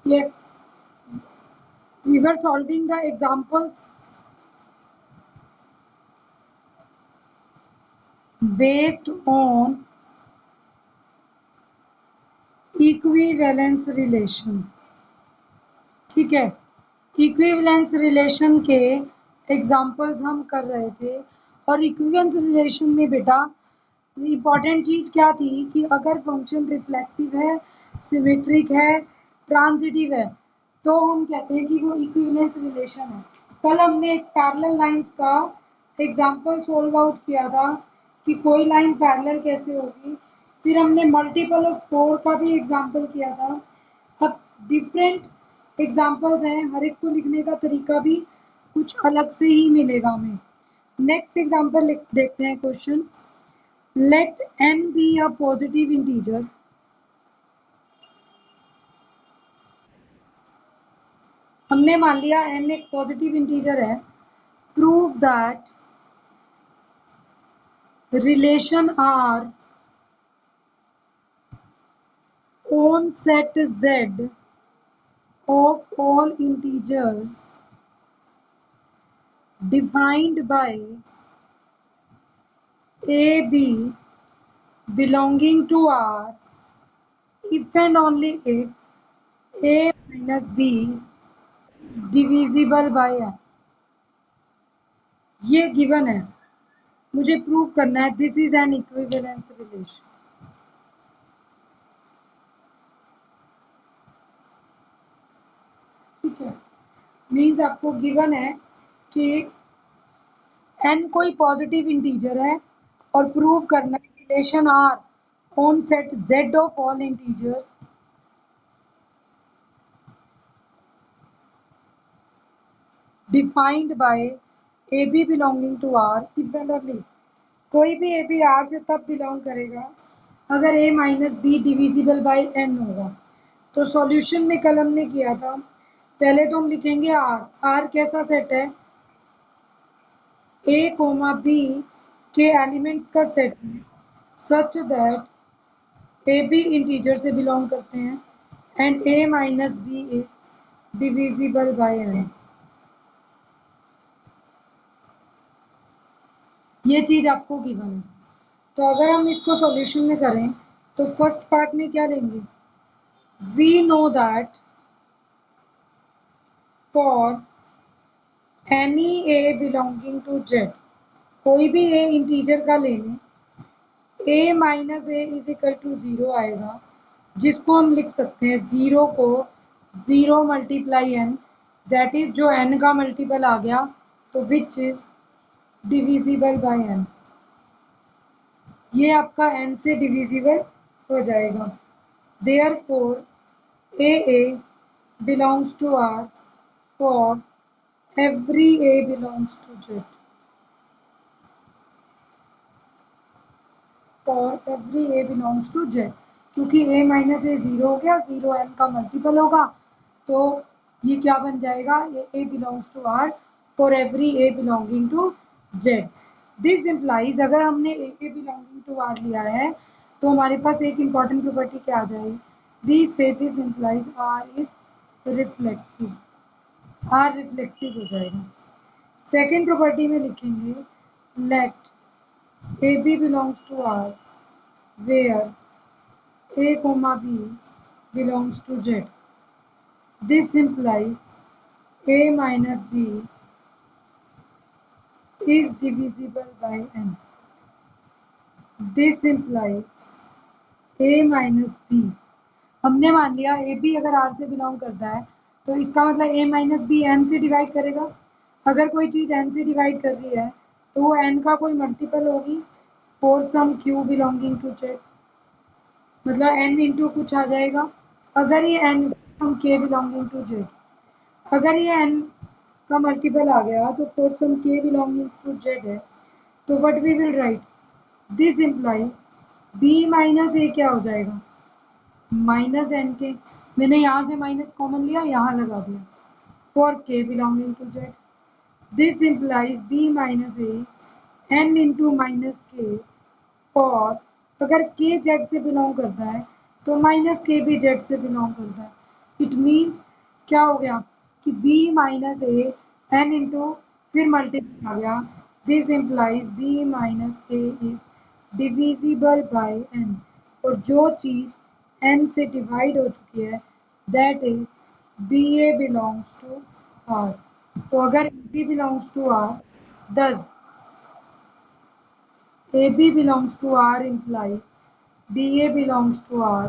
Yes, we were solving the examples based on equivalence relation. ठीक है, equivalence relation के examples हम कर रहे थे। और इक्विवेलेंस रिलेशन में बेटा इम्पॉर्टेंट चीज़ क्या थी कि अगर फंक्शन रिफ्लेक्सिव है, सिमेट्रिक है, ट्रांजिटिव है, तो हम कहते हैं कि वो इक्विवेलेंस रिलेशन है। कल हमने एक पैरेलल लाइंस का एग्जाम्पल सोल्व आउट किया था कि कोई लाइन पैरेलल कैसे होगी। फिर हमने मल्टीपल ऑफ 4 का भी एग्जाम्पल किया था। अब डिफरेंट एग्जाम्पल्स हैं, हर एक को लिखने का तरीका भी कुछ अलग से ही मिलेगा हमें। नेक्स्ट एग्जाम्पल देखते हैं question. Let n be a positive integer हमने मान लिया n एक पॉजिटिव इंटीजर है। Prove that relation R on set Z of all integers defined by a b belonging to R if and only if a minus b is divisible by n। ये given है, मुझे prove करना है this is an equivalence relation. ठीक है, means आपको given है कि n कोई पॉजिटिव इंटीजर है और प्रूव करना है relation R on set Z of all integers defined by AB belonging to R if and only. कोई भी AB R से तब बिलोंग करेगा अगर A minus B divisible by n होगा। तो सॉल्यूशन में कल हमने किया था, पहले तो हम लिखेंगे R कैसा सेट है, A कोमा B के एलिमेंट्स का सेट है such that A B integer से बिलोंग करते हैं and A minus B is divisible by n। ये चीज आपको गिवन है। तो अगर हम इसको सॉल्यूशन में करें तो फर्स्ट पार्ट में क्या लेंगे, we know that for any A belonging to Z, कोई भी ए इंटीजर का ले लें, A minus A is equal to 0 आएगा, जिसको हम लिख सकते हैं 0 को 0 मल्टीप्लाई एन, दैट इज जो एन का मल्टीपल आ गया तो which is divisible by N. ये आपका n से डिविजिबल हो जाएगा। Therefore A belongs to R for every A belongs to Z। For every A belongs to Z, क्योंकि A माइनस ए 0 हो गया, 0 n का मल्टीपल होगा, तो ये क्या बन जाएगा, A belongs to R for every A belonging to Z। This implies अगर हमने A बिलोंगिंग टू R लिया है तो हमारे पास एक इम्पॉर्टेंट प्रॉपर्टी क्या आ जाएगी, वी से this implies R is reflexive, R reflexive हो जाएगा। सेकेंड प्रॉपर्टी में लिखेंगे late AB belongs to R where A comma B belongs to Z। This implies A minus B is divisible by n। This implies A minus B, हमने मान लिया A B अगर are से belong करता है तो इसका मतलब ए माइनस बी एन से डिवाइड करेगा। अगर कोई चीज़ एन से डिवाइड कर रही है तो वो एन का कोई मल्टीपल होगी for some Q belonging to Z, मतलब एन इंटू कुछ आ जाएगा। अगर ये एन सम के बिलोंगिंग टू जेड, अगर ये एन का मल्टीपल आ गया तो फॉर सम के बिलोंगिंग टू जेड है, तो what we will write, this implies B minus A क्या हो जाएगा, माइनस एन के, मैंने यहाँ से माइनस कॉमन लिया, यहाँ लगा दिया, for K belonging to Z. This implies B minus A is N into minus K for, अगर के जेड से बिलोंग करता है तो माइनस के भी जेड से बिलोंग करता है, इट मीन्स क्या हो गया कि b minus A N into फिर मल्टीपल आ गया, this implies b minus A is divisible by n, और जो चीज n से डिवाइड हो चुकी है that is B A belongs to R. तो अगर A B belongs to R, thus A B belongs to R implies B A belongs to R,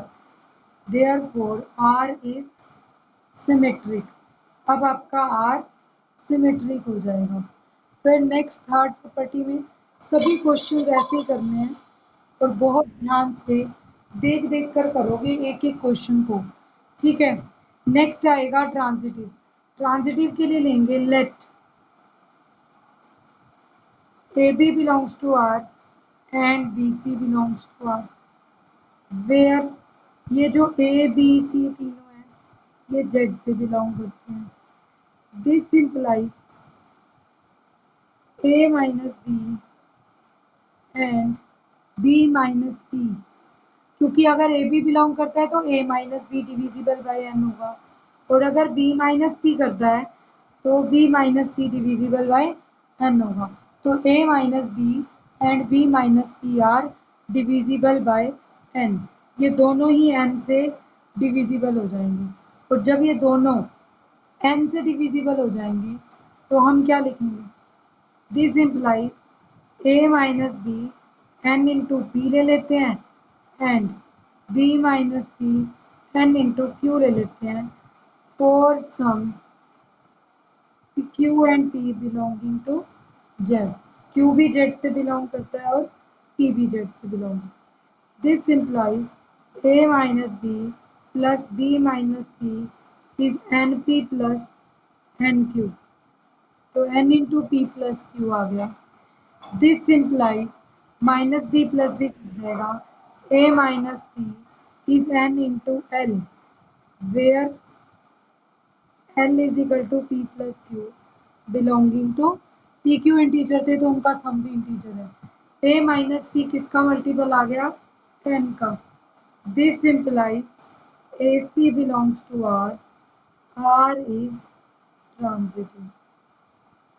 therefore R is symmetric। अब आपका R सिमेट्रिक हो जाएगा। फिर नेक्स्ट थर्ड प्रॉपर्टी में सभी question ऐसे ही करने हैं और बहुत ध्यान से देख देख कर करोगे एक एक क्वेश्चन को, ठीक है। नेक्स्ट आएगा ट्रांजिटिव। ट्रांजिटिव के लिए लेंगे let A B belongs to R and B C belongs to R, where ये जो ए बी सी तीनों हैं ये जेड से बिलोंग करते हैं। This implies A minus B and B minus C, क्योंकि अगर ए बी बिलोंग करता है तो A minus B divisible by N होगा, और अगर बी माइनस सी करता है तो B minus C divisible by N होगा। तो A minus B and B minus C are divisible by N, ये दोनों ही एन से डिविजिबल हो जाएंगे, और जब ये दोनों एन से डिविजिबल हो जाएंगे तो हम क्या लिखेंगे, this implies A minus B N into P ले लेते हैं and B minus C N into Q ले लेते हैं for some Q and P belonging to Z. Q भी जेड से बिलोंग करता है और पी भी जेड से बिलोंग करता है। This implies A minus B plus B minus C is N P plus N Q, तो N into P plus Q आ गया। This implies minus B plus B हो जाएगा, A minus C is N into L, where L is equal to P plus Q belonging to P Q integer थे तो उनका सम भी integer है। ए minus सी किसका मल्टीपल आ गया, एन का। This implies A C belongs to R, R is transitive.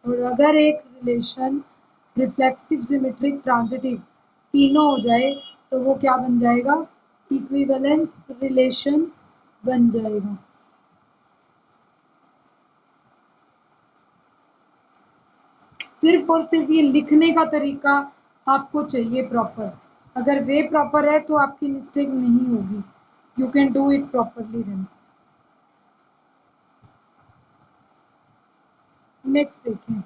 और अगर एक रिलेशन रिफ्लेक्सिव सिमेट्रिक ट्रांजिटिव तीनों हो जाए तो वो क्या बन जाएगा, इक्विवेलेंस रिलेशन बन जाएगा। सिर्फ और सिर्फ ये लिखने का तरीका आपको चाहिए प्रॉपर, अगर वे प्रॉपर है तो आपकी मिस्टेक नहीं होगी, you can do it properly then. Next देखें,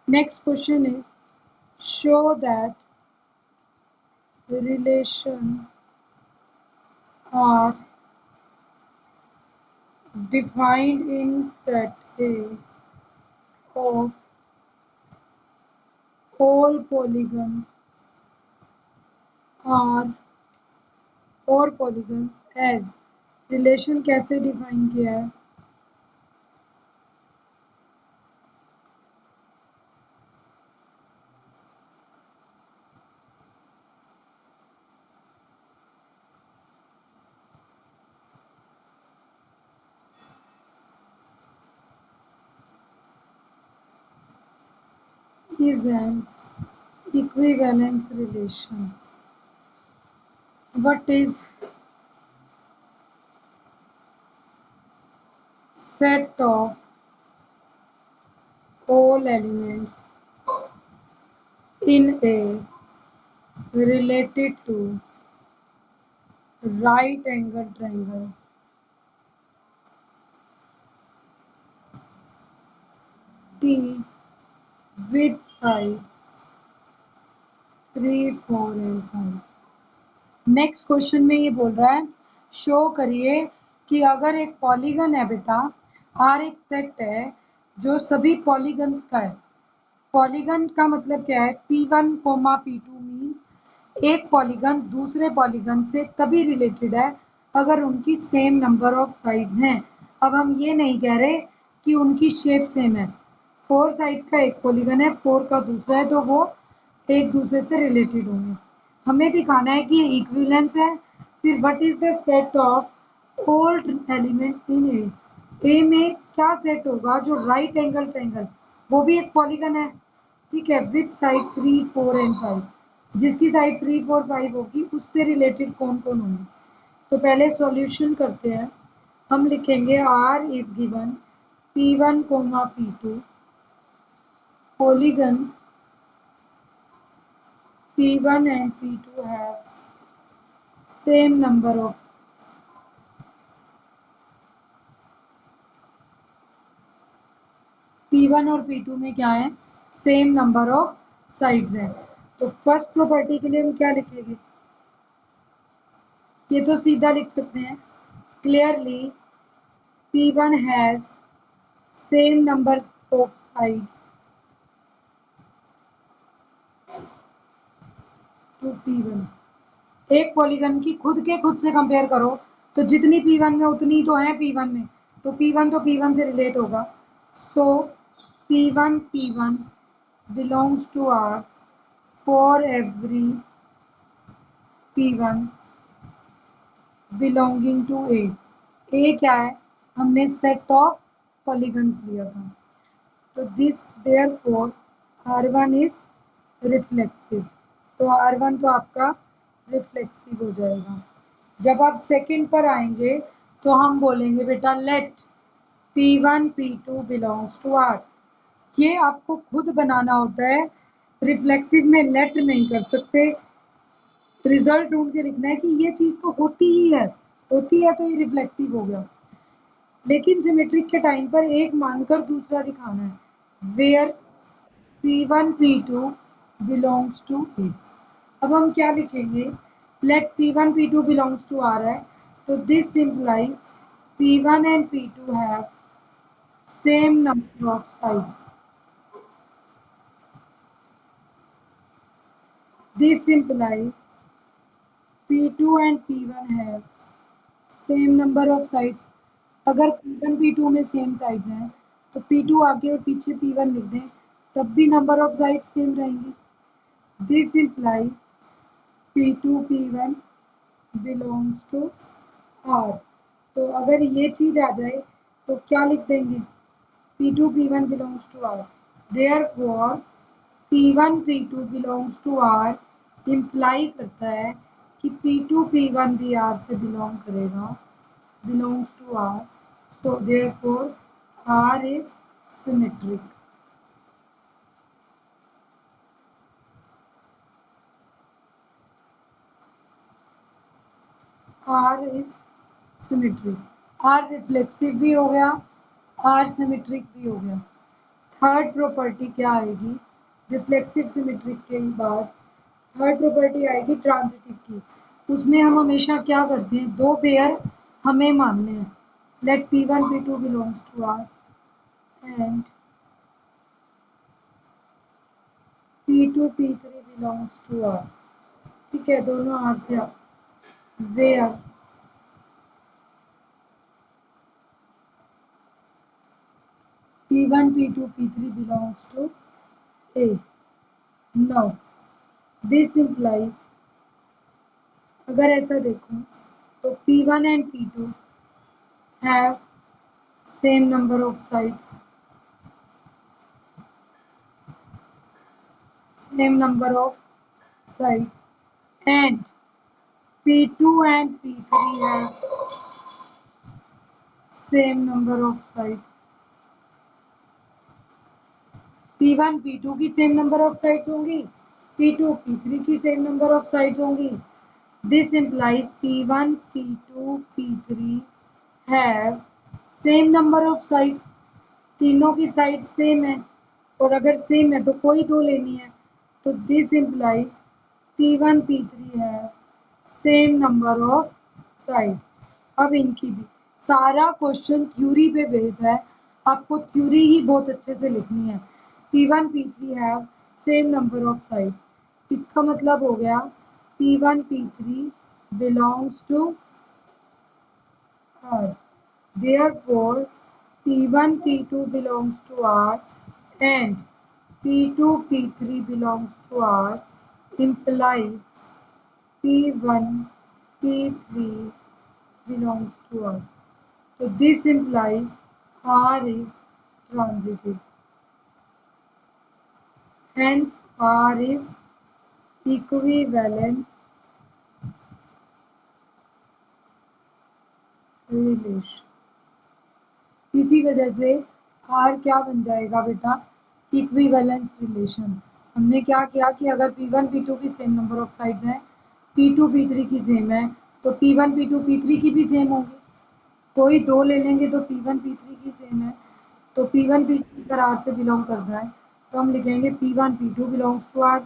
next question is show that relation are defined in set A of all polygons are और polygons as, रिलेशन कैसे डिफाइन किया है, is an equivalence relation। What is set of all elements in A related to right angle triangle T with sides 3, 4 and 5। Next question में ये बोल रहा है show करिए कि अगर एक पॉलीगन है बेटा, आर एक सेट है जो सभी पॉलीगन्स का है। पॉलीगन का मतलब क्या है, P1, P2 मीन्स एक पॉलीगन दूसरे पॉलीगन से तभी रिलेटेड है अगर उनकी सेम नंबर ऑफ साइड्स हैं। अब हम ये नहीं कह रहे कि उनकी शेप सेम है, 4 साइड्स का एक पॉलीगन है, 4 का दूसरा है, तो वो एक दूसरे से रिलेटेड होंगे। हमें दिखाना है कि ये इक्विवेलेंस है। फिर what is the set of all elements in A में क्या सेट होगा, जो राइट एंगल ट्रायंगल, वो भी एक पॉलीगन है, ठीक है, विथ साइड 3, 4 एंड 5, जिसकी साइड 3, 4, 5 होगी उससे रिलेटेड कौन कौन होंगे। तो पहले सॉल्यूशन करते हैं। हम लिखेंगे R is given P1, P2, polygon P1 and P2 have same number of sides. P1 और P2 में क्या है, सेम नंबर ऑफ साइड्स हैं। तो फर्स्ट प्रॉपर्टी के लिए हम क्या लिखेंगे, ये तो सीधा लिख सकते हैं, clearly P1 has same number of sides to P1। एक पॉलीगन की खुद के खुद से कंपेयर करो तो जितनी P1 में उतनी तो है P1 में, तो P1 से रिलेट होगा। सो P1 belongs to R for every P1 belonging to A। A क्या है, हमने सेट ऑफ पॉलीगन्स लिया था, तो this therefore R1 is reflexive. तो R1 तो आपका रिफ्लेक्सिव हो जाएगा। जब आप सेकंड पर आएंगे तो हम बोलेंगे बेटा late P1 P2 belongs to R। ये आपको खुद बनाना होता है, रिफ्लेक्सिव में लेट नहीं कर सकते। रिजल्ट ढूंढ के लिखना है कि ये चीज तो होती ही है, होती है तो ये रिफ्लेक्सिव हो गया। लेकिन सिमेट्रिक के टाइम पर एक मानकर दूसरा दिखाना है, where P1 P2 belongs to A। अब हम क्या लिखेंगे, late P1 P2 belongs to R है, तो this implies P1 and P2 have same number of sides. This implies P2 and P1 have same number of sides. अगर P1 P2 में same sides हैं तो P2 आगे और पीछे P1 लिख दें, तब भी नंबर ऑफ साइड्स सेम रहेंगी। This implies P2 P1 belongs to R। तो अगर ये चीज आ जाए तो क्या लिख देंगे, P2 P1 belongs to R। Therefore P1 P2 belongs to R imply करता है कि P2 P1 भी R से बिलोंग करेगा, belongs to R, so therefore R is symmetric। R is symmetric। R reflexive भी हो गया, R सिमेट्रिक भी हो गया। थर्ड प्रॉपर्टी क्या आएगी, रिफ्लेक्सिव सिमेट्रिक के बाद थर्ड प्रॉपर्टी आएगी ट्रांजिटिव की। उसमें हम हमेशा क्या करते हैं, दो पेयर हमें मानने हैं, let P1 P2 belongs to R एंड P2 P3 belongs to R। ठीक है, दोनों R से where P1 P2 P3 belongs to A। Now this implies, अगर ऐसा देखूं तो P1 and P2 have same number of sides, same number of sides, and P2 and P3 have same number of sides। P1 P2 की same number of sides होंगी, P2 P3 की same number of sides होंगी। This implies P1 P2 P3 have same number of sides. तीनों की side same है, और अगर same है तो कोई दो लेनी है, तो this implies P1 P3 have same number of sides. अब इनकी भी सारा क्वेश्चन थ्योरी पे बेस है, आपको थ्योरी ही बहुत अच्छे से लिखनी है। P1 P3 have same number of sides, इसका मतलब हो गया P1 P3 belongs to R। Therefore P1 P2 belongs to R and P2 P3 belongs to R implies P1 P3 belongs to R. So this implies R is transitive. Hence R is equivalence relation. इसी वजह से R क्या बन जाएगा बेटा, equivalence relation. हमने क्या किया कि अगर P1 P2 की सेम नंबर ऑफ साइड्स हैं, P2 P3 की सेम है, तो P1 P2 P3 की भी सेम होगी. कोई दो ले लेंगे तो P1 P3 की सेम है, तो P1 P3 अगर R से बिलोंग करता है तो हम लिखेंगे P1 P2 belongs to R,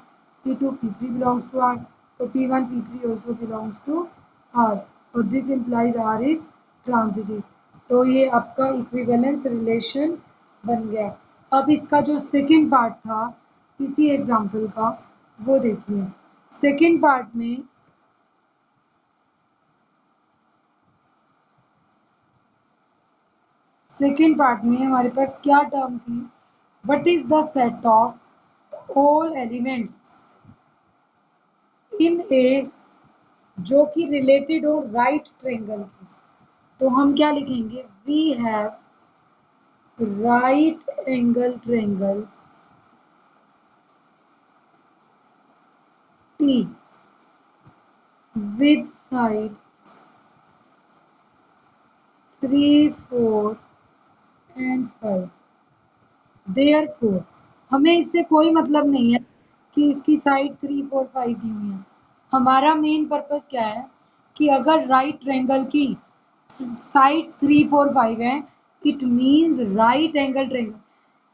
P2 P3 belongs to R, तो P1 P3 also belongs to R, और this implies R is transitive. तो ये आपका इक्विवेलेंस रिलेशन बन गया. अब इसका जो सेकंड पार्ट था इसी एग्जाम्पल का, वो देखिए. सेकंड पार्ट में हमारे पास क्या टर्म थी, what is the set of all elements in A, जो कि रिलेटेड हो राइट ट्रायंगल की. तो हम क्या लिखेंगे, we have right angle triangle T with sides 3, 4 and 5. Therefore, हमें इससे कोई मतलब नहीं है कि इसकी साइड 3, 4, 5 दी हुई है. हमारा मेन पर्पस क्या है कि अगर राइट ट्रायंगल की साइड्स 3, 4, 5 है, it means right angle triangle.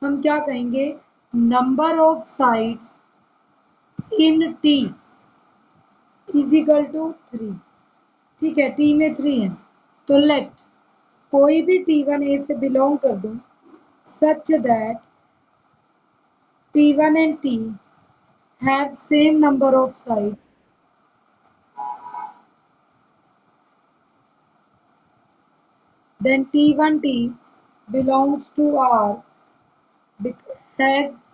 हम क्या कहेंगे, number of sides in T is equal to 3. ठीक है, T में 3 है, तो लेट कोई भी T1 A से बिलोंग कर दूं such that T1 and T have same number of sides, then T1 T belongs to R has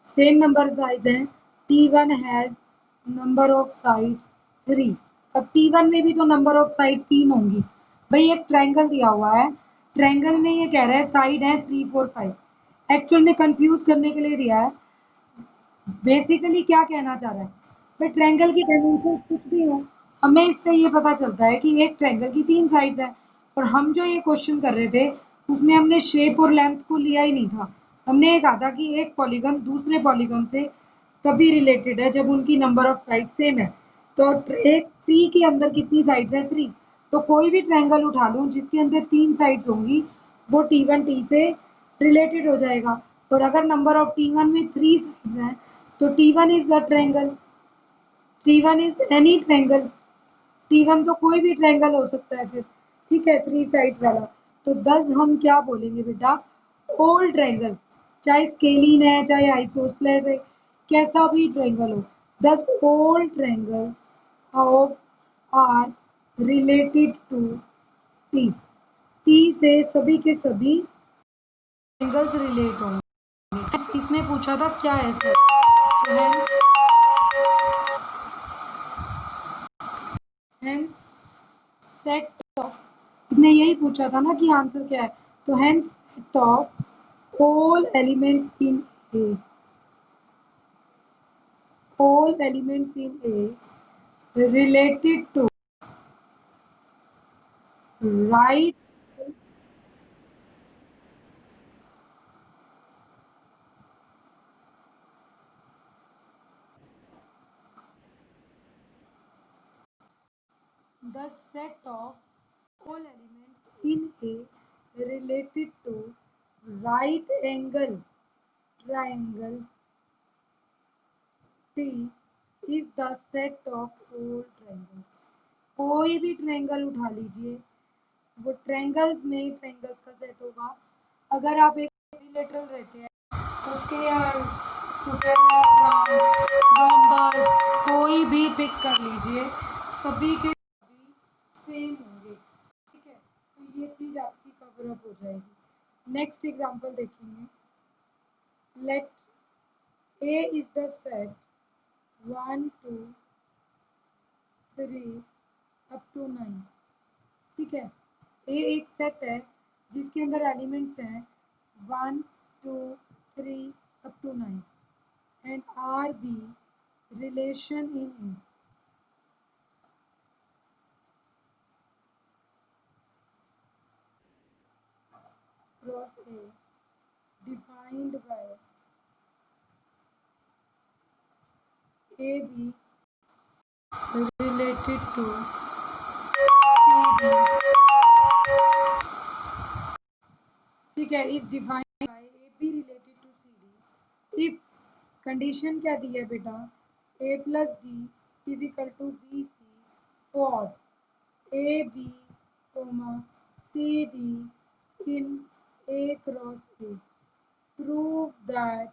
same number sides हैं, T1 has number of sides 3. अब T1 में भी तो नंबर ऑफ साइड 3 होंगी. भाई एक ट्रायंगल दिया हुआ है, ट्रायंगल में ये कह रहा है साइड है 3, 4, 5. एक्चुअल में कंफ्यूज करने के लिए दिया है. बेसिकली क्या कहना चाह रहा है, भाई ट्रायंगल की डायमेंशन कुछ भी हो, हमें इससे ये पता चलता है कि एक ट्रायंगल की 3 साइड्स हैं. और हम जो ये क्वेश्चन कर रहे थे उसमें हमने शेप और लेंथ को लिया ही नहीं था. हमने ये कहा था कि एक पॉलीगन दूसरे पॉलीगन से तभी रिलेटेड है जब उनकी नंबर ऑफ साइड सेम है. तो एक टी के अंदर कितनी साइड्स है, 3. तो कोई भी ट्रायंगल उठा लूं जिसके अंदर 3 साइड्स होंगी, वो T1 T से रिलेटेड हो जाएगा. और अगर नंबर ऑफ T1 में 3 साइड्स हैं तो T1 is a triangle, T1 is any triangle. T1 तो कोई भी ट्रायंगल हो सकता है फिर, ठीक है, 3 साइड्स वाला. तो दस हम क्या बोलेंगे बेटा, ऑल ट्रायंगल्स, चाहे स्केलीन है चाहे आइसोसेलेस है, कैसा भी ट्रायंगल हो, thus all triangles of are related to T. T से सभी के सभी ट्रायंगल्स रिलेट होंगे. इसने पूछा था क्या है सर, हेंस सेट ऑफ, इसने यही पूछा था ना कि आंसर क्या है. तो hence set of all elements in A, all elements in A related to right the set of all elements in A related to right angle triangle T is the set of all triangles. कोई भी triangle उठा लीजिए, वो triangles में triangles का set होगा. अगर आप एक रिलेटरल रहते हैं तो स्क्वायर, रोम्बस, कोई भी पिक कर लीजिए, सभी के सभी सेम होंगे. ठीक है, तो ये चीज आपकी कवर अप हो जाएगी. नेक्स्ट एग्जांपल देखेंगे. Let A is the set 1, 2, 3 up to 9. ठीक है। ए एक सेट है जिसके अंदर एलिमेंट्स हैं 1 2 3 up to 9 and R be relation in A. Cross A defined by AB related to CD, ठीक है, is defined by AB related to CD if condition क्या दी है बेटा, A plus D is equal to B C for A B comma C D in A cross A, prove that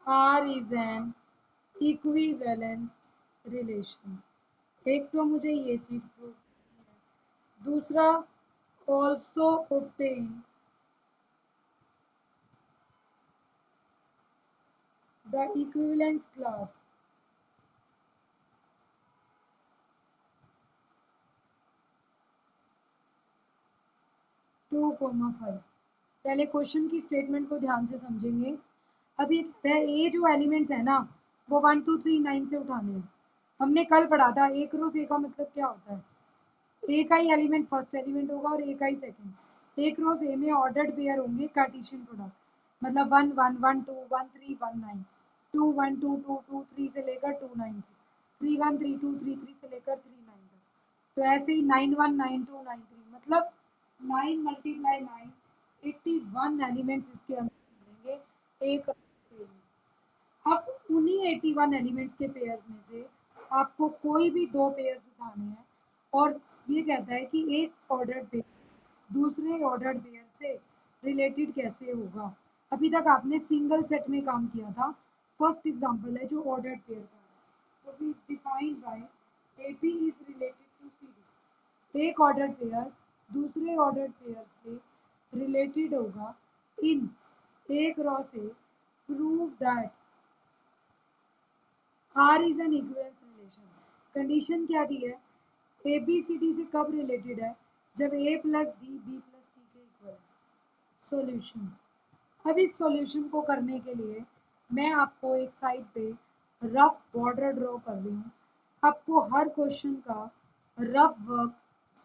R is an equivalence relation। एक तो मुझे ये चीज prove करनी है, दूसरा also obtain the equivalence class two comma five. पहले question की स्टेटमेंट को ध्यान से समझेंगे। अब ये कहता है ए जो एलिमेंट्स है ना वो 1 2 3 9 से उठाने हैं। हमने कल पढ़ा था ए क्रॉस ए का मतलब क्या होता है, ए का ही एलिमेंट फर्स्ट एलिमेंट होगा और ए का ही सेकंड। ए क्रॉस ए में ऑर्डर्ड पेयर होंगे कार्टेशियन प्रोडक्ट, मतलब 1 1 1 2 1 3 1 9 2 1 2 2 2 3 से लेकर 2 9 तक 3 1 3 2 3 3 से लेकर 3 9 तक। तो ऐसे ही 9 1 9 2 9 3 मतलब 9 मल्टीप्लाई 9 81 एलिमेंट्स इसके अंदर मिलेंगे एक पेयर में। अब उन्हीं 81 एलिमेंट्स के पेयर्स में से आपको कोई भी दो पेयर्स उठाने हैं और ये कहता है कि एक ऑर्डर्ड पेयर दूसरे ऑर्डर्ड पेयर से रिलेटेड कैसे होगा। अभी तक आपने सिंगल सेट में काम किया था। फर्स्ट एग्जांपल है जो ऑर्डर्ड पेयर का है, तो is defined by A B is related to C D. एक ऑर्डर्ड पेयर दूसरे ऑर्डर्ड पेयर से रिलेटेड होगा in A cross A, prove that R is an equivalence relation. Condition क्या दी है, ए बी सी डी से कब related है, जब ए प्लस डी बी प्लस सी के इक्वल है। सॉल्यूशन। अब इस सॉल्यूशन को करने के लिए मैं आपको एक साइड पे रफ बॉर्डर ड्रॉ कर रही हूँ। आपको हर क्वेश्चन का रफ वर्क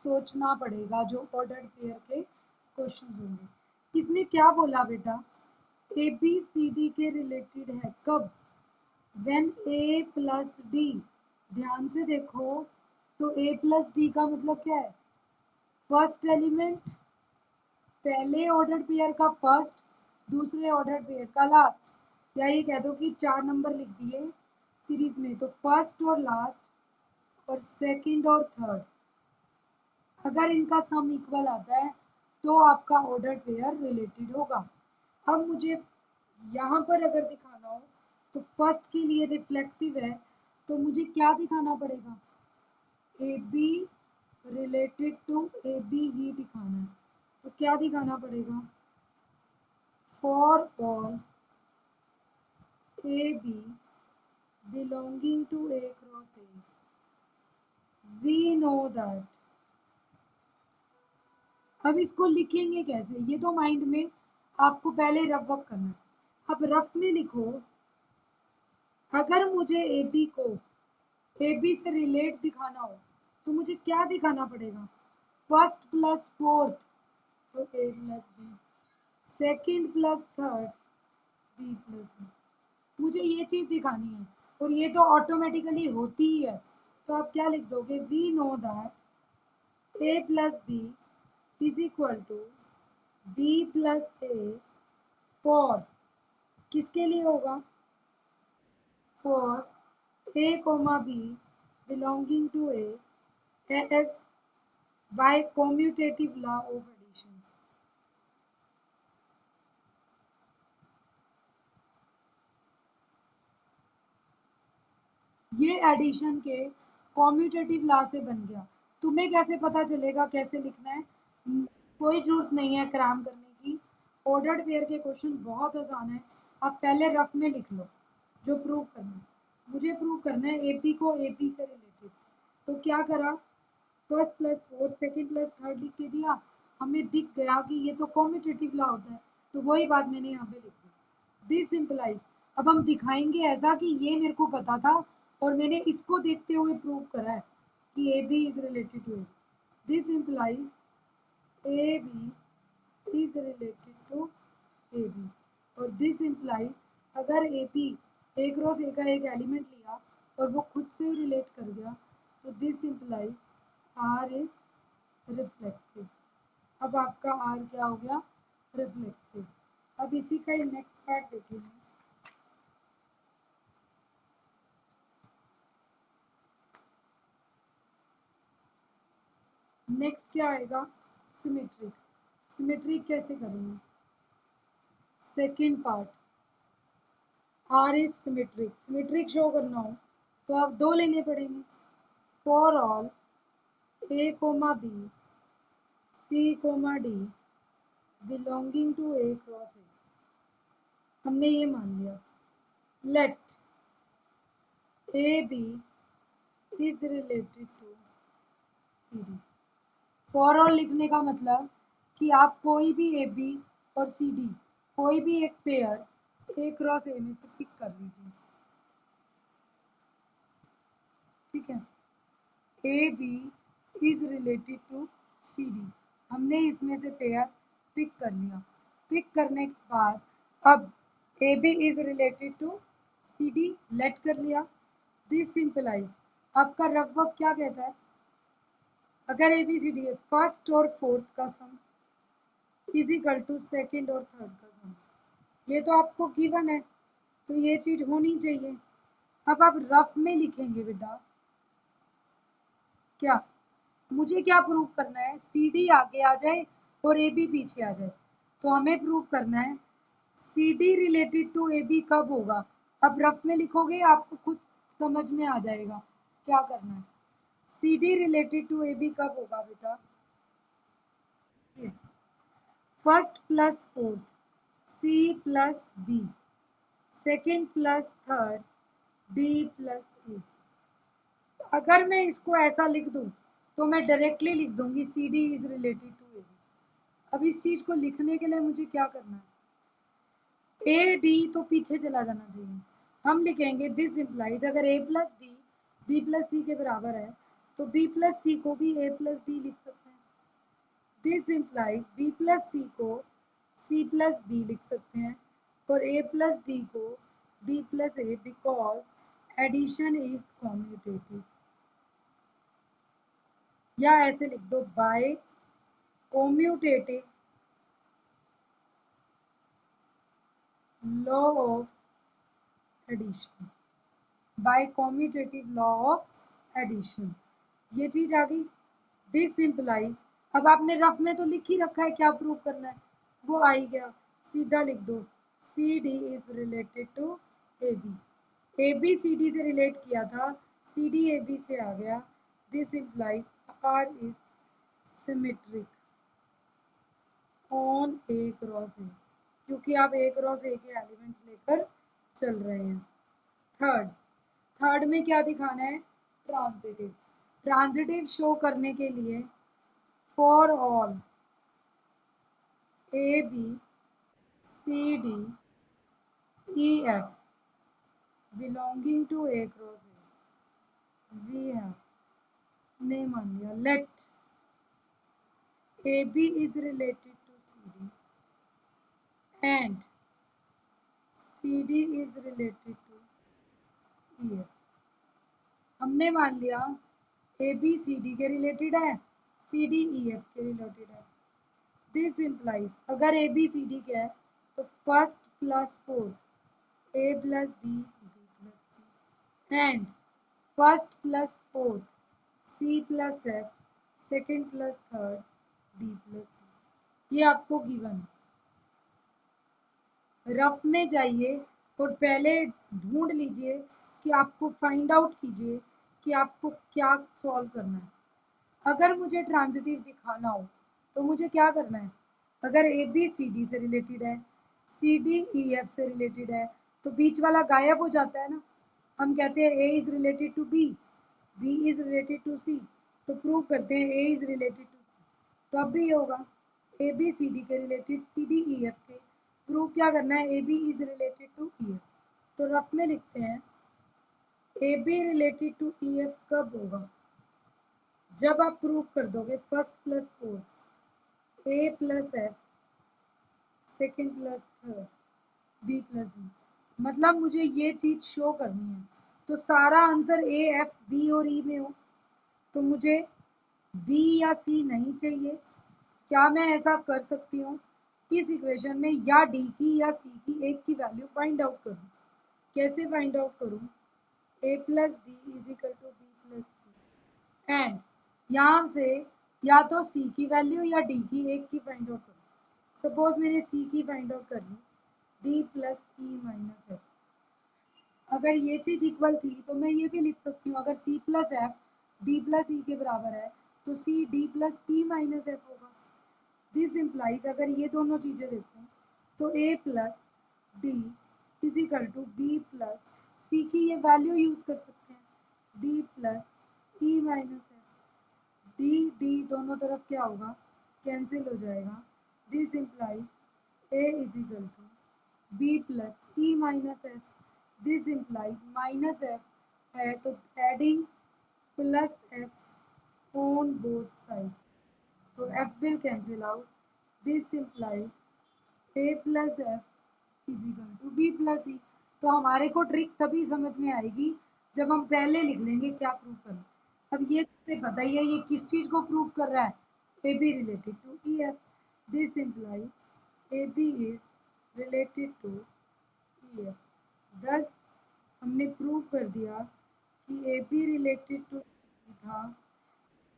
सोचना पड़ेगा जो ऑर्डर्ड पेयर के क्वेश्चन होंगे। इसने क्या बोला बेटा, ए बी सी डी के रिलेटेड है कब, व्हेन ए प्लस डी। ध्यान से देखो तो ए प्लस डी का मतलब क्या है, फर्स्ट एलिमेंट पहले ऑर्डर पेयर का फर्स्ट, दूसरे ऑर्डर पेयर का लास्ट, या ये कह दो कि 4 नंबर लिख दिए सीरीज में, तो फर्स्ट और लास्ट और सेकंड और थर्ड, अगर इनका सम इक्वल आता है तो आपका ऑर्डर पेयर रिलेटेड होगा। अब मुझे यहाँ पर अगर दिखाना हो तो फर्स्ट के लिए रिफ्लेक्सिव है तो मुझे क्या दिखाना पड़ेगा, A B related to A B ही दिखाना है। तो क्या दिखाना पड़ेगा, for all A B belonging to A cross A we know that. अब इसको लिखेंगे कैसे, ये तो माइंड में आपको पहले रफ वर्क करना है। अब रफ में लिखो, अगर मुझे ए बी को ए बी से रिलेट दिखाना हो तो मुझे क्या दिखाना पड़ेगा, फर्स्ट प्लस फोर्थ तो A plus B, second plus third B plus B, मुझे ये चीज दिखानी है और ये तो ऑटोमेटिकली होती ही है। तो आप क्या लिख दोगे, we know that A plus B is equal to B plus A for, किसके लिए होगा, for A comma B belonging to A as by commutative law of addition. ये एडिशन के कॉम्यूटेटिव लॉ से बन गया। तुम्हें कैसे पता चलेगा कैसे लिखना है, कोई जरूरत नहीं है क्रैम करने की। ऑर्डर्ड पेयर के क्वेश्चन बहुत आसान है, आप पहले रफ में लिख लो जो प्रूव करना है। मुझे प्रूव करना है एपी को एपी से रिलेटेड, तो क्या करा, first plus fourth, second plus third लिख के दिया, हमें दिख गया कि ये तो कॉम्यूटेटिव लॉ होता है, तो वही बात मैंने यहाँ पे लिख दी। दिस इम्प्लाइज, अब हम दिखाएंगे ऐसा कि ये मेरे को पता था और मैंने इसको देखते हुए प्रूव करा है कि A B is related to A. This implies A B is related to A B, और दिस इम्प्लाइज अगर ए बी ए क्रॉस ए का एक एलिमेंट लिया और वो खुद से रिलेट कर गया, तो this implies R is reflexive. अब आपका आर क्या हो गया? रिफ्लेक्सिव। अब इसी का नेक्स्ट पार्ट देखेंगे। नेक्स्ट क्या आएगा? सिमेट्रिक। सिमेट्रिक कैसे करेंगे? Second part, R is symmetric. Symmetric show करना हो तो आप दो लेने पड़ेंगे। For all A comma B, C comma D belonging to A cross A, हमने ये मान लिया। Let A B is related to C D. For all लिखने का मतलब कि आप कोई भी ए बी और सी डी, कोई भी एक पेयर ए क्रॉस ए में से पिक कर लीजिए, ठीक है। A B is related to C D, हमने इसमें से पेयर पिक कर लिया। पिक करने के बाद अब A B is related to C D let कर लिया। दिस सिंपलाइज, आपका रफ वर्क क्या कहता है? अगर ए बी सी डी है, फर्स्ट और फोर्थ का sum is equal to second और थर्ड का सम, ये तो आपको गिवन है, तो ये चीज होनी चाहिए। अब आप रफ में लिखेंगे बेटा, क्या मुझे क्या प्रूव करना है? सी डी आगे आ जाए और ए बी पीछे आ जाए, तो हमें प्रूव करना है C D related to A B कब होगा। अब रफ में लिखोगे आपको खुद समझ में आ जाएगा क्या करना है। C D related to A B कब होगा बेटा? First plus fourth, C plus B, second plus third, D plus A. अगर मैं इसको ऐसा लिख दूं तो मैं डायरेक्टली लिख दूंगी C D is related to A B. अब इस चीज को लिखने के लिए मुझे क्या करना है? ए डी तो पीछे चला जाना चाहिए। हम लिखेंगे दिस इम्प्लाइज, अगर ए प्लस डी बी प्लस सी के बराबर है तो बी प्लस सी को भी ए प्लस डी लिख सकते हैं। This implies B plus C को सी प्लस बी लिख सकते हैं और ए प्लस डी को B plus A, because addition is commutative. या ऐसे लिख दो, by commutative law of addition, by commutative law of addition, ये चीज आ गई। दिस इम्प्लाइज, अब आपने रफ में तो लिख ही रखा है क्या प्रूव करना है, वो आ ही गया, सीधा लिख दो C D is related to A B. A B C D से रिलेट किया था, सी डी ए बी से आ गया। This implies R is symmetric on A cross A, क्योंकि आप ए क्रॉस ए के एलिमेंट्स लेकर चल रहे हैं। थर्ड, थर्ड में क्या दिखाना है? ट्रांजिटिव। ट्रांजिटिव शो करने के लिए for all A B C D E F belonging to A cross A, we have ने मान लिया। Let A B is related to C D and C D is related to E F. हमने मान लिया A B C D के related है, C D E F के related है। दिस इम्प्लाइज अगर ए बी सी डी क्या है तो first plus fourth A plus D B plus C and first plus fourth C plus F, second plus third D plus E, ये आपको given है। Rough में जाइए और पहले ढूंढ लीजिए कि आपको फाइंड आउट कीजिए कि आपको क्या सॉल्व करना है। अगर मुझे ट्रांजिटिव दिखाना हो तो मुझे क्या करना है? अगर ए बी सी डी से रिलेटेड है, सी डी ई एफ से रिलेटेड है, तो बीच वाला गायब हो जाता है ना। हम कहते हैं A is related to B, B is related to C, तो प्रूव करते हैं A is related to C, तो अब भी ये होगा ए बी सी डी के related, C D E F के। प्रूव क्या करना है, A B is related to E F. तो रफ में लिखते हैं A B related to E F कब होगा, जब आप प्रूव कर दोगे first plus fourth, A plus F, second plus third, B plus E. मतलब मुझे ये चीज शो करनी है, तो सारा आंसर ए एफ बी और ई में हो, तो मुझे बी या सी नहीं चाहिए। क्या मैं ऐसा कर सकती हूँ, इस इक्वेशन में या डी की या सी की एक की वैल्यू फाइंड आउट करूँ। कैसे फाइंड आउट करूँ, A plus D is equal to B plus C, and यहाँ से या तो सी की वैल्यू या डी की एक की फाइंड आउट करूँ। सपोज मैंने सी की फाइंड आउट कर ली, D plus E minus F. अगर ये चीज इक्वल थी तो मैं ये भी लिख सकती हूँ, अगर C plus F D plus E के बराबर है तो C D plus E minus F होगा। दिस इम्प्लाइज, अगर ये दोनों चीजें देखूं तो A plus D is equal to B plus C की ये वैल्यू यूज कर सकते हैं, D plus E minus F. D D दोनों तरफ क्या होगा, कैंसिल हो जाएगा। This implies A is equal to B plus E minus F. This implies minus F है तो adding plus F on both sides, तो F will cancel out. This implies A plus F is equal to B plus E. तो हमारे को trick तभी समझ में आएगी जब हम पहले लिख लेंगे क्या प्रूव करना। अब ये तुम्हें पता ही है ये किस चीज को प्रूव कर रहा है, A B related to E F. This implies A B is related to E F. Thus हमने प्रूव कर दिया कि ए बी रिलेटेड टू था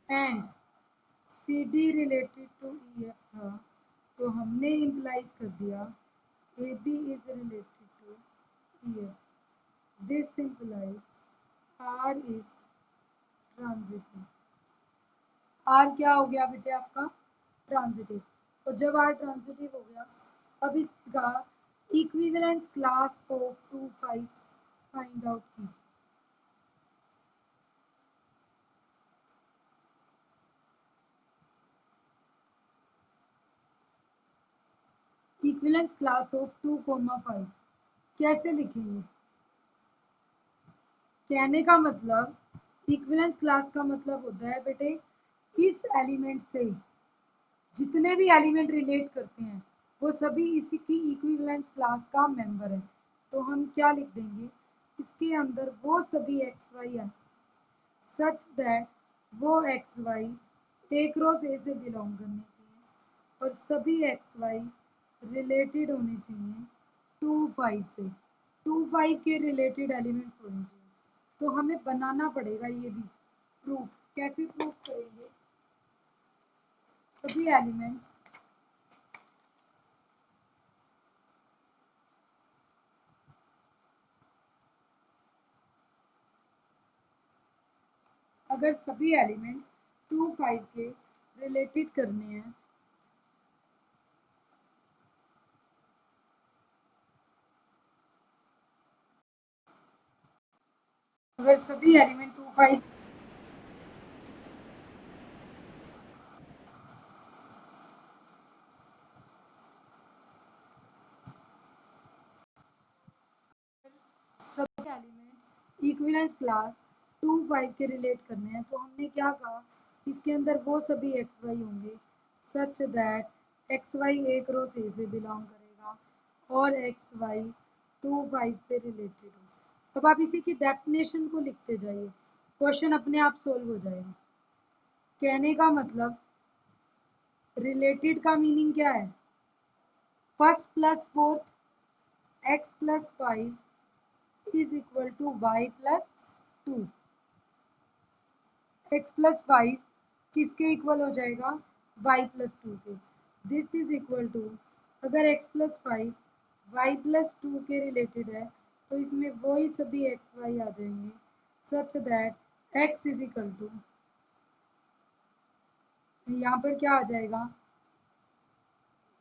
and C D related to E F था, तो हमने इम्प्लाइज कर दिया A B is related to E F. This implies R is transitive. R क्या हो गया बेटे आपका, ट्रांजिटिव। और जब आर ट्रांजिटिव हो गया, अब इसका equivalence class of 2 5 find out कीजिए। इक्विवेलेंस क्लास ऑफ 2 5 कैसे लिखेंगे, कहने का मतलब इक्विवेलेंस क्लास का मतलब होता है बेटे इस एलिमेंट से जितने भी एलिमेंट रिलेट करते हैं वो सभी इसी की इक्विवेलेंस क्लास का मेंबर है। तो हम क्या लिख देंगे, इसके अंदर वो सभी एक्स वाई है सच दैट वो X Y A cross A से बिलोंग करने चाहिए और सभी एक्स वाई रिलेटेड होने चाहिए 2 5 से, 2 5 के रिलेटेड एलिमेंट्स होने चाहिए। तो हमें बनाना पड़ेगा ये भी प्रूफ। कैसे प्रूफ करेंगे, सभी एलिमेंट्स अगर सभी एलिमेंट्स 2 5 के रिलेटेड करने हैं, अगर सभी एलिमेंट 2 5 सभी एलिमेंट इक्विवेलेंस क्लास 2 5 के रिलेट करने हैं, तो हमने क्या कहा, इसके अंदर वो सभी एक्स वाई होंगे such that X Y A cross A से बिलोंग करेगा और एक्स वाई 2 5 से रिलेटेड हो। अब आप इसी की डेफिनेशन को लिखते जाइए, क्वेश्चन अपने आप सोल्व हो जाएगा। कहने का मतलब रिलेटेड का मीनिंग क्या है, first plus fourth X plus 5 is equal to Y plus 2। X plus 5 किसके इक्वल हो जाएगा, वाई प्लस 2 के। दिस इज इक्वल टू, अगर एक्स प्लस 5 वाई प्लस 2 के रिलेटेड है तो इसमें वही सभी एक्स वाई आ जाएंगे such that X is equal to, यहाँ पर क्या आ जाएगा,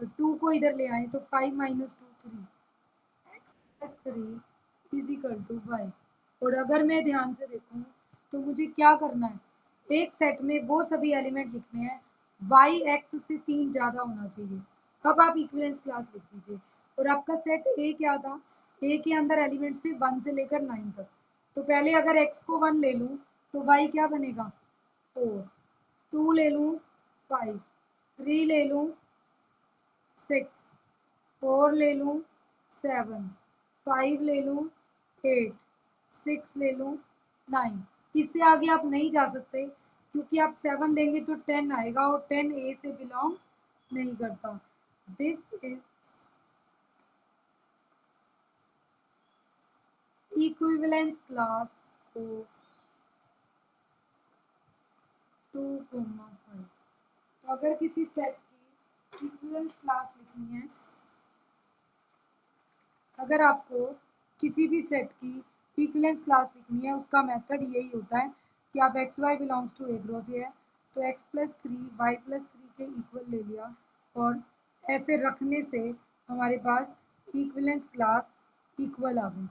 तो 2 को इधर ले आए तो 5 minus 2 3, X plus 3 is equal to Y. और अगर मैं ध्यान से देखूँ तो मुझे क्या करना है, एक सेट में वो सभी एलिमेंट लिखने हैं वाई एक्स से 3 ज्यादा होना चाहिए। अब आप इक्विवेलेंस क्लास लिख दीजिए। और आपका सेट ए क्या था? ए के अंदर एलिमेंट्स थे 1 से लेकर 9 तक। तो पहले अगर एक्स को 1 ले लूं तो वाई क्या बनेगा? 4। 2 ले लूं 5। 3 ले लूं 6। 4 ले लूं 7। 5 ले लूं 8। 6 ले लूं 9। इससे आगे आप नहीं जा सकते क्योंकि आप 7 लेंगे तो 10 आएगा और 10 ए से बिलोंग नहीं करता। This is equivalence class of 2,5। तो अगर किसी सेट की इक्विवेलेंस क्लास लिखनी है, अगर आपको किसी भी सेट की इक्विवेलेंस क्लास लिखनी है, उसका मेथड यही होता है कि आप X Y belongs to A cross है तो x प्लस 3 वाई प्लस 3 के इक्वल ले लिया और ऐसे रखने से हमारे पास इक्विवेलेंस क्लास इक्वल आ गई।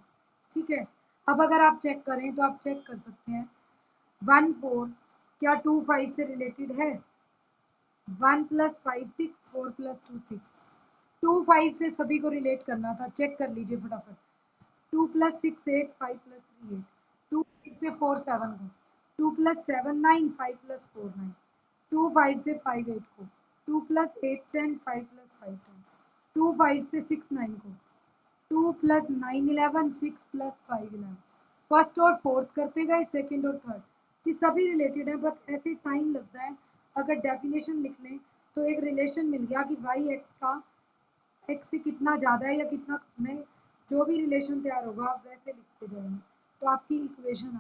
ठीक है। अब अगर आप चेक करें तो आप चेक कर सकते हैं 1 4 क्या 2 5 से रिलेटेड है? 1 प्लस 5 6, 4 प्लस 2 6। 2 5 से सभी को रिलेट करना था, चेक कर लीजिए फटाफट। 2 प्लस 6 8, 5 प्लस 3 8। 2 8 से 4 7 को। 2 प्लस 7 9, 5 प्लस 4 9। 2 5 से 5 8 को। 2 प्लस 8 10, 5 प्लस 5 10। 2 5 से 6 9 को। 2 प्लस 9 11, 6 प्लस 5 11। फर्स्ट और फोर्थ करते गए, सेकंड और थर्ड। ये सभी रिलेटेड है बट ऐसे टाइम लगता है। अगर डेफिनेशन लिख लें तो एक रिलेशन मिल गया कि वाई एक्स का एक्स से कितना ज़्यादा है या कितना कम है। जो भी रिलेशन तैयार होगा आप वैसे लिखते जाएंगे तो आपकी इक्वेशन